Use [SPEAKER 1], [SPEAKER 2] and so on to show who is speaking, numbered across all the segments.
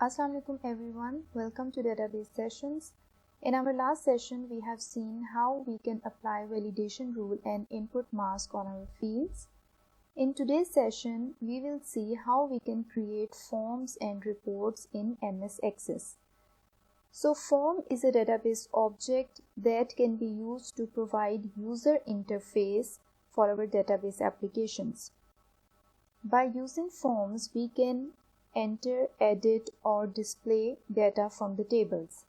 [SPEAKER 1] Assalamu alaikum everyone, welcome to database sessions. In our last session we have seen how we can apply validation rule and input mask on our fields. In today's session we will see how we can create forms and reports in MS Access. So form is a database object that can be used to provide user interface for our database applications. By using forms we can enter, edit or display data from the tables.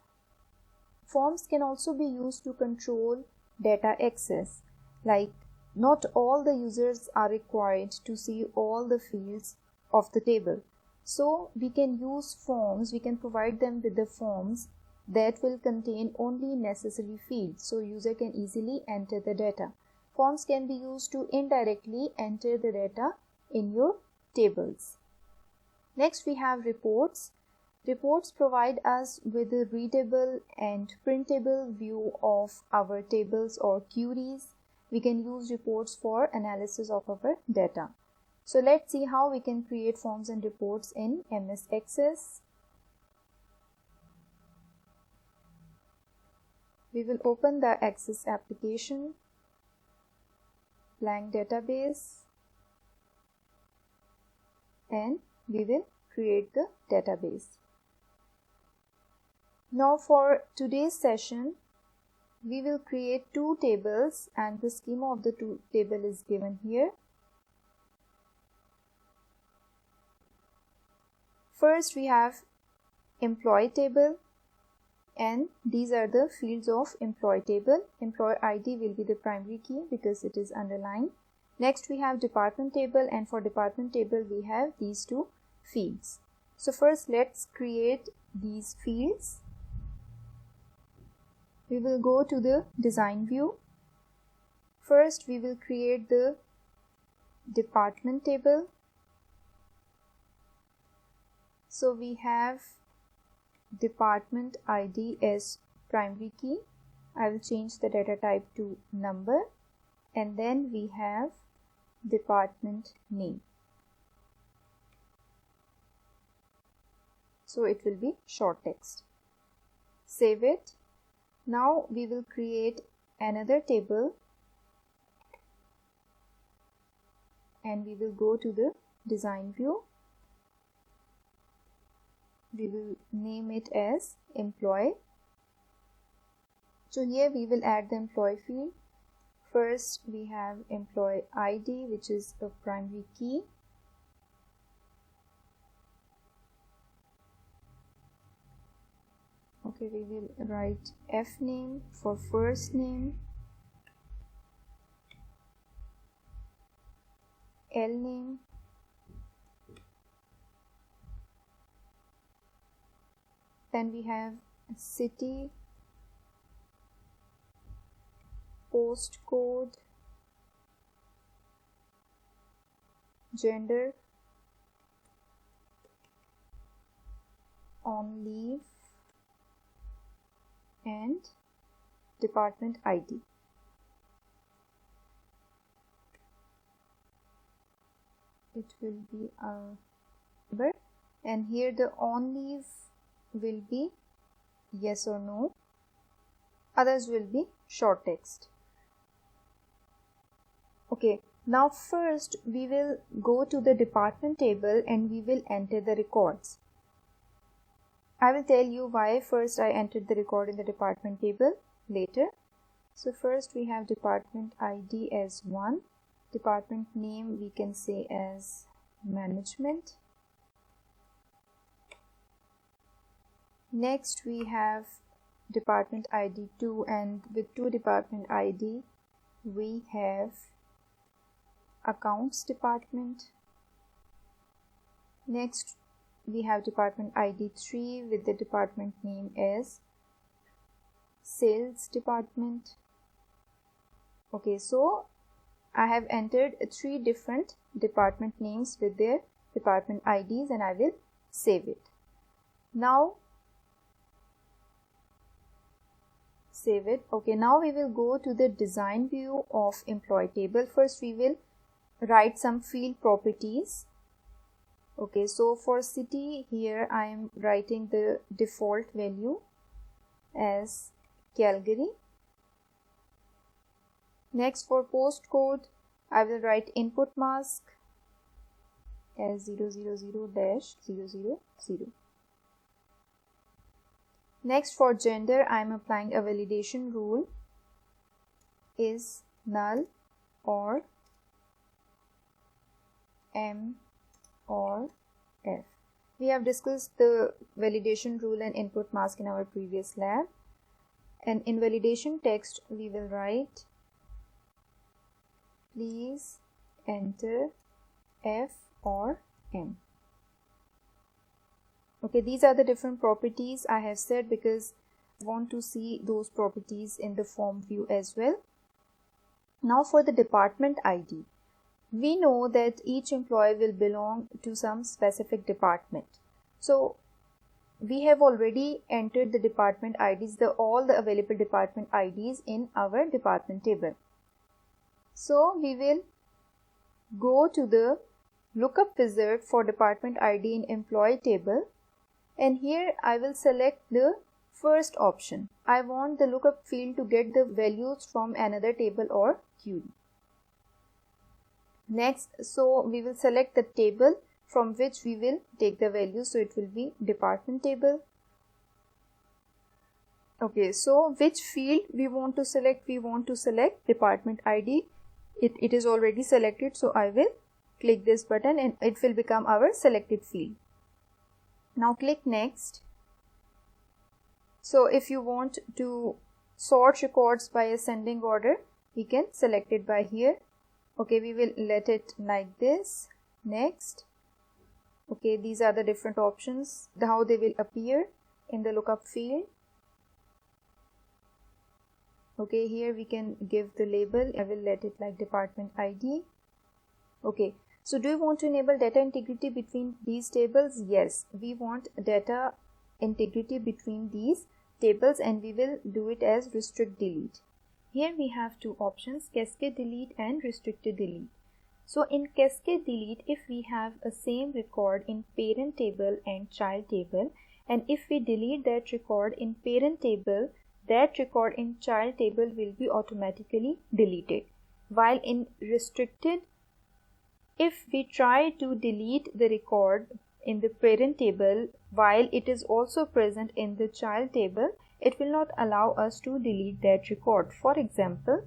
[SPEAKER 1] Forms can also be used to control data access, like not all the users are required to see all the fields of the table. So we can use forms, we can provide them with the forms that will contain only necessary fields so user can easily enter the data. Forms can be used to indirectly enter the data in your tables. Next we have reports. Reports provide us with a readable and printable view of our tables or queries. We can use reports for analysis of our data. So let's see how we can create forms and reports in MS Access. We will open the Access application, blank database, and we will create the database. Now for today's session, we will create two tables and the schema of the two table is given here. First we have employee table and these are the fields of employee table. Employee ID will be the primary key because it is underlined. Next we have department table and for department table we have these two fields. So first let's create these fields. We will go to the design view. First we will create the department table. So we have department ID as primary key. I will change the data type to number and then we have department name. So it will be short text. Save it. Now we will create another table and we will go to the design view. We will name it as employee. So here we will add the employee field. First we have employee ID which is a primary key. Okay, we will write F name for first name, L name, then we have city, postcode, gender, on leave, and department ID. It will be a number and here the on leave will be yes or no, others will be short text. Okay, now first we will go to the department table and we will enter the records. I will tell you why first I entered the record in the department table later. So first we have department ID as 1, department name we can say as management. Next we have department ID 2 and with 2 department ID we have accounts department. Next we have department ID 3 with the department name as sales department. Okay, so I have entered 3 different department names with their department IDs and I will save it. Now save it. Okay, now we will go to the design view of employee table. First we will write some field properties. Okay, so for city here I am writing the default value as Calgary. Next, for postcode I will write input mask as 000-000. Next, for gender I am applying a validation rule is null or M or F. We have discussed the validation rule and input mask in our previous lab, and in validation text we will write please enter F or M. Okay, these are the different properties I have said because I want to see those properties in the form view as well. Now for the department ID. We know that each employee will belong to some specific department. So we have already entered the department IDs, all the available department IDs in our department table. So we will go to the lookup wizard for department ID in employee table, and here I will select the first option. I want the lookup field to get the values from another table or query. Next, so we will select the table from which we will take the value. So it will be department table. Okay, so which field we want to select? We want to select department ID. It is already selected, so I will click this button and it will become our selected field. Now click next. So if you want to sort records by ascending order, we can select it by here. Okay, we will let it like this. Next. Okay, these are the different options, how they will appear in the lookup field. Okay, here we can give the label. I will let it like department ID. Okay, so do you want to enable data integrity between these tables? Yes, we want data integrity between these tables, and we will do it as restrict delete. Here we have two options, cascade delete and restricted delete. So in cascade delete, if we have a same record in parent table and child table, and if we delete that record in parent table, that record in child table will be automatically deleted. While in restricted, if we try to delete the record in the parent table while it is also present in the child table, it will not allow us to delete that record. For example,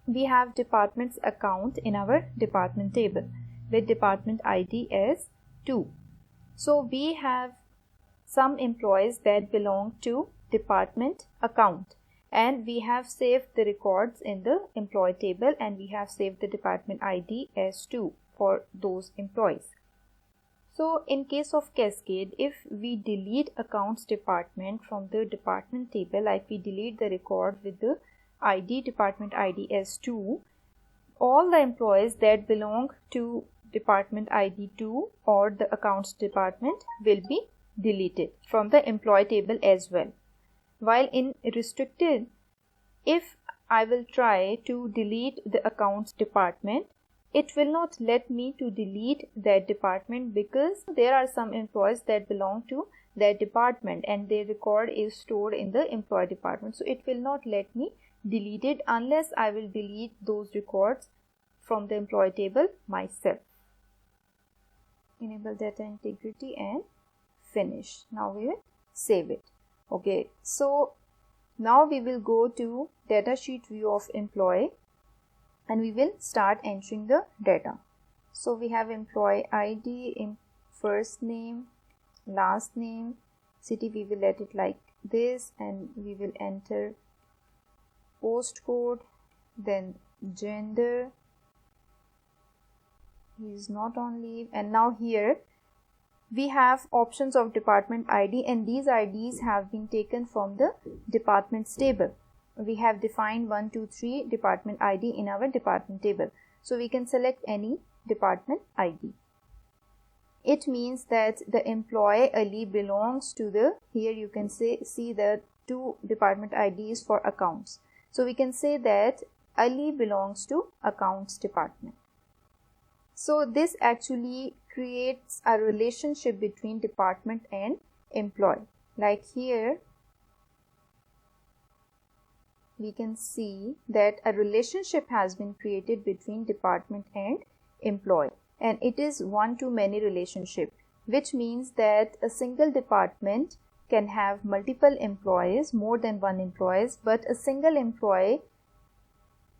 [SPEAKER 1] we have department's account in our department table with department ID as 2. So we have some employees that belong to department account, and we have saved the records in the employee table, and we have saved the department ID as 2 for those employees. So in case of cascade, if we delete accounts department from the department table, like we delete the record with the ID department ID as 2, all the employees that belong to department ID 2 or the accounts department will be deleted from the employee table as well. While in restricted, if I will try to delete the accounts department, it will not let me to delete that department because there are some employees that belong to that department and their record is stored in the employee department. So it will not let me delete it unless I will delete those records from the employee table myself. Enable data integrity and finish. Now we will save it. Okay, so now we will go to datasheet view of employee, and we will start entering the data. So we have employee ID, in first name, last name, city we will let it like this, and we will enter postcode, then gender, he is not on leave, and now here we have options of department ID, and these IDs have been taken from the departments table. We have defined 1, 2, 3 department ID in our department table. So we can select any department ID. It means that the employee Ali belongs to the, here you can see the 2 department IDs for accounts. So we can say that Ali belongs to accounts department. So this actually creates a relationship between department and employee. Like here, we can see that a relationship has been created between department and employee, and it is one-to-many relationship, which means that a single department can have multiple employees, more than one employees, but a single employee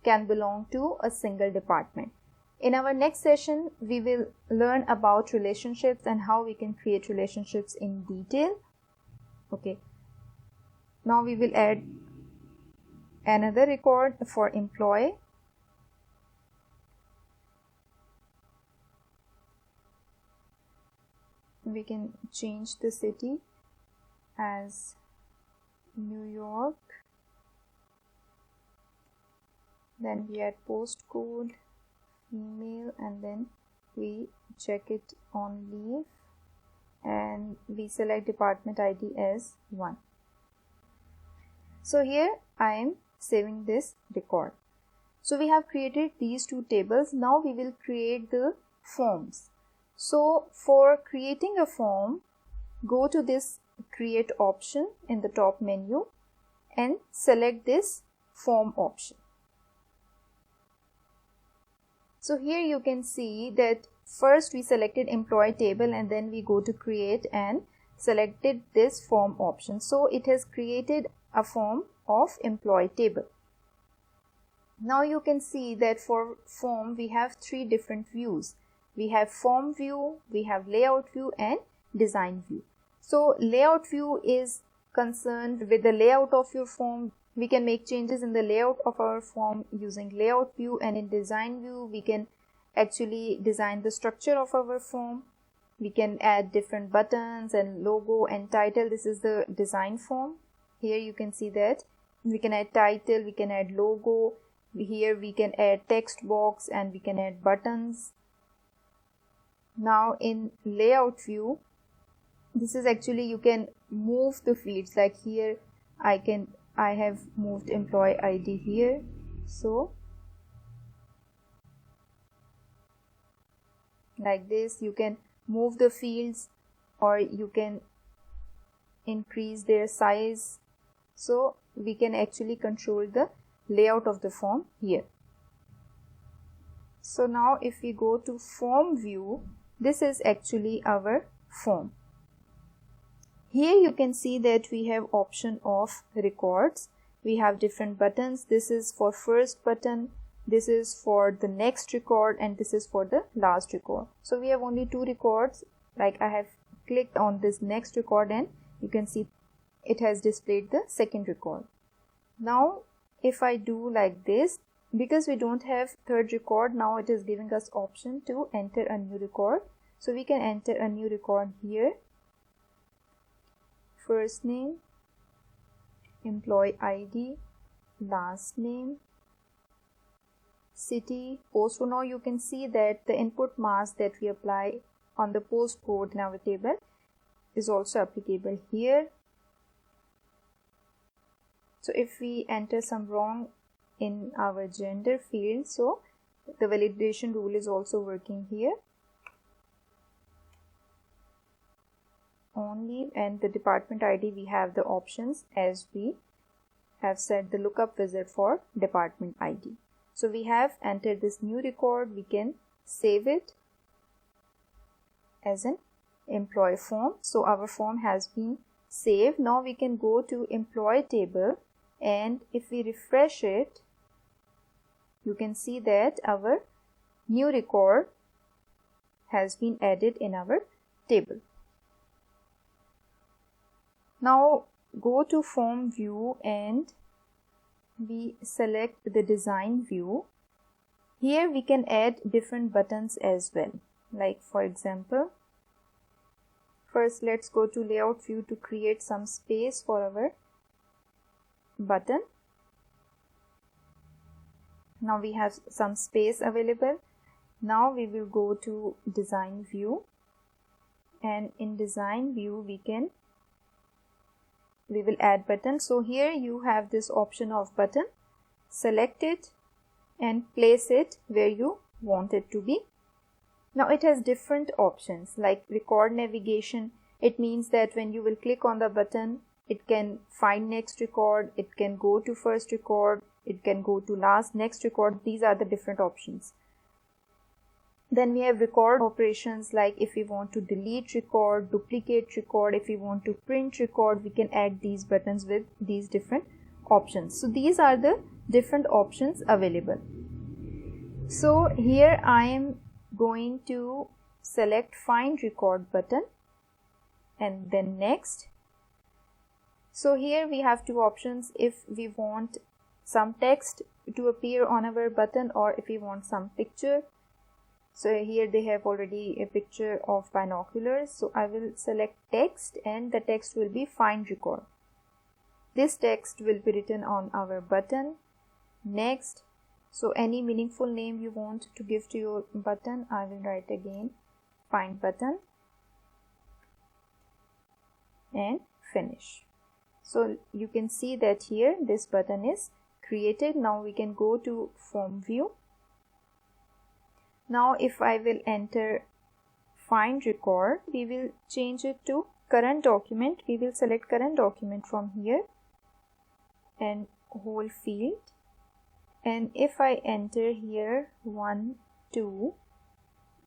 [SPEAKER 1] can belong to a single department. In our next session, we will learn about relationships and how we can create relationships in detail. Okay. Now we will add another record for employee. We can change the city as New York. Then we add postcode, female, and then we check it on leave, and we select department ID as 1. So here I am saving this record. So we have created these two tables. Now we will create the forms. So for creating a form, go to this create option in the top menu and select this form option. So here you can see that first we selected employee table and then we go to create and selected this form option. So it has created a form of employee table. Now you can see that for form we have 3 different views. We have form view, we have layout view and design view. So layout view is concerned with the layout of your form. We can make changes in the layout of our form using layout view, and in design view we can actually design the structure of our form. We can add different buttons and logo and title. This is the design form. Here you can see that we can add title, we can add logo. Here we can add text box and we can add buttons. Now in layout view, this is actually you can move the fields. Like here I have moved employee ID here. So like this you can move the fields or you can increase their size. So we can actually control the layout of the form here. So now if we go to form view, this is actually our form. Here you can see that we have option of records. We have different buttons. This is for first button, this is for the next record, and this is for the last record. So we have only 2 records. Like I have clicked on this next record and you can see it has displayed the second record. Now if I do like this, because we don't have third record, now it is giving us option to enter a new record. So we can enter a new record here. First name, employee ID, last name, city, post. So now you can see that the input mask that we apply on the postcode in our table is also applicable here. So if we enter some wrong in our gender field, so the validation rule is also working here. Only, and the department ID we have the options as we have set the lookup wizard for department ID. So we have entered this new record. We can save it as an employee form. So our form has been saved. Now we can go to employee table, and if we refresh it, you can see that our new record has been added in our table. Now go to form view and we select the design view. Here we can add different buttons as well. Like for example, first let's go to layout view to create some space for our button. Now we have some space available. Now we will go to design view, and in design view we will add button. So here you have this option of button. Select it and place it where you want it to be. Now it has different options like record navigation. It means that when you will click on the button, it can find next record, it can go to first record, it can go to last next record. These are the different options. Then we have record operations, like if we want to delete record, duplicate record, if we want to print record, we can add these buttons with these different options. So these are the different options available. So here I am going to select find record button and then next. So here we have two options, if we want some text to appear on our button or if we want some picture. So here they have already a picture of binoculars, so I will select text and the text will be find record. This text will be written on our button. Next, so any meaningful name you want to give to your button, I will write again find button and finish. So you can see that here this button is created. Now we can go to form view. Now if I will enter find record, we will change it to current document. We will select current document from here and whole field. And if I enter here 1, 2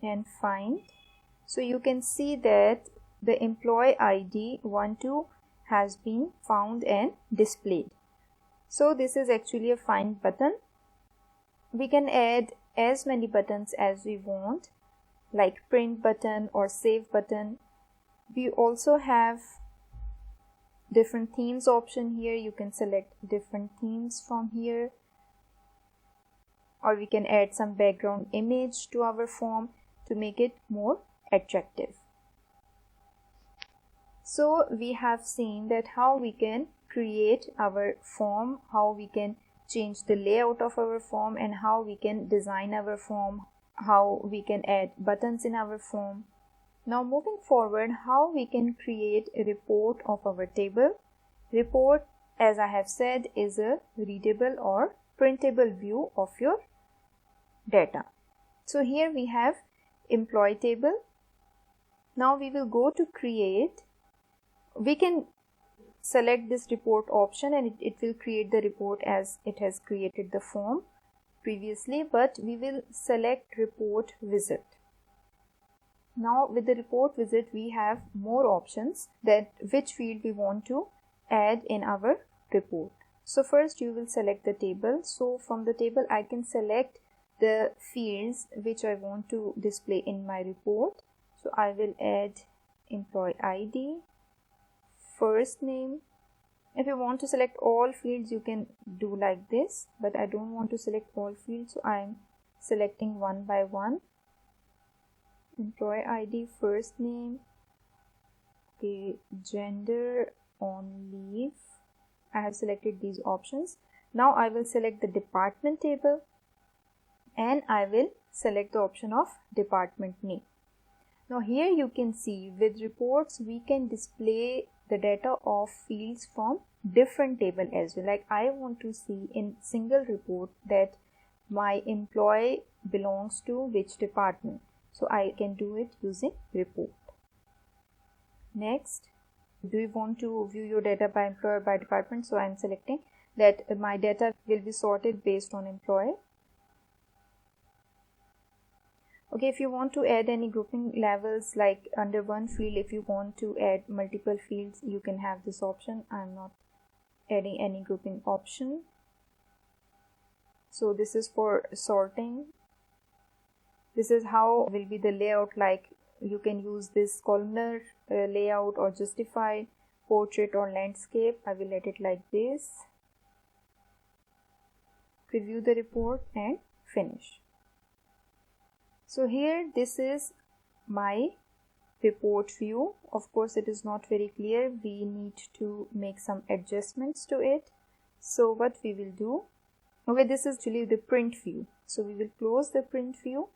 [SPEAKER 1] and find, so you can see that the employee ID 1, 2 has been found and displayed. So this is actually a find button. We can add as many buttons as we want, like print button or save button. We also have different themes option here. You can select different themes from here, or we can add some background image to our form to make it more attractive. So we have seen that how we can create our form, how we can change the layout of our form, and how we can design our form, how we can add buttons in our form. Now moving forward, how we can create a report of our table. Report, as I have said, is a readable or printable view of your data. So here we have employee table. Now we will go to create. We can select this report option and it will create the report as it has created the form previously, but we will select report wizard. Now with the report wizard we have more options that which field we want to add in our report. So first you will select the table. So from the table I can select the fields which I want to display in my report. So I will add employee ID, first name. If you want to select all fields you can do like this, but I don't want to select all fields, so I am selecting one by one. Employee ID, first name, okay, gender, on leave. I have selected these options. Now I will select the department table and I will select the option of department name. Now here you can see with reports we can display the data of fields from different table as well. Like I want to see in single report that my employee belongs to which department. So I can do it using report. Next, do you want to view your data by employee or by department? So I am selecting that my data will be sorted based on employee. Okay, if you want to add any grouping levels, like under one field, if you want to add multiple fields, you can have this option. I'm not adding any grouping option. So this is for sorting. This is how will be the layout, like you can use this columnar layout or justified, portrait or landscape. I will let it like this. Preview the report and finish. So here this is my report view. Of course it is not very clear. We need to make some adjustments to it. So what we will do, okay, this is actually the print view. So we will close the print view.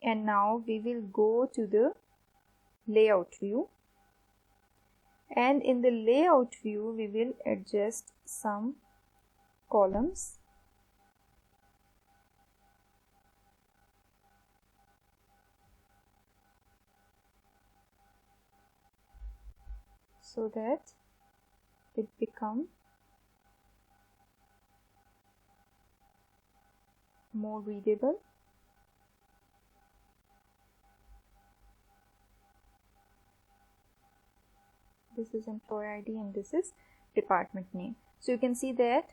[SPEAKER 1] And now we will go to the layout view, and in the layout view we will adjust some columns. so that it become more readable. This is employee ID and this is department name. So you can see that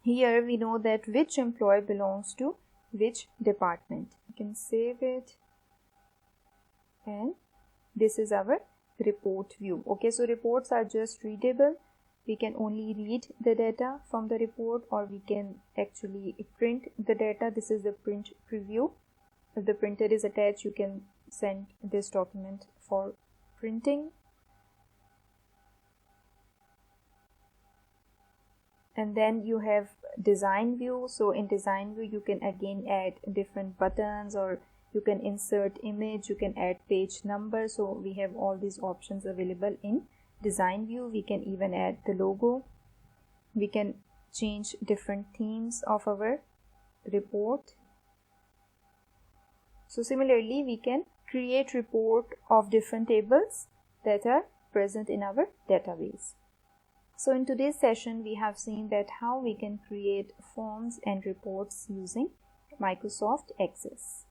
[SPEAKER 1] here we know that which employee belongs to which department. You can save it, and this is our report view. Okay, so reports are just readable. We can only read the data from the report, or we can actually print the data. This is the print preview. If the printer is attached, you can send this document for printing. And then you have design view. So in design view, you can again add different buttons, or you can insert image, you can add page number. So we have all these options available in design view. We can even add the logo. We can change different themes of our report. So similarly, we can create report of different tables that are present in our database. So in today's session, we have seen that how we can create forms and reports using Microsoft Access.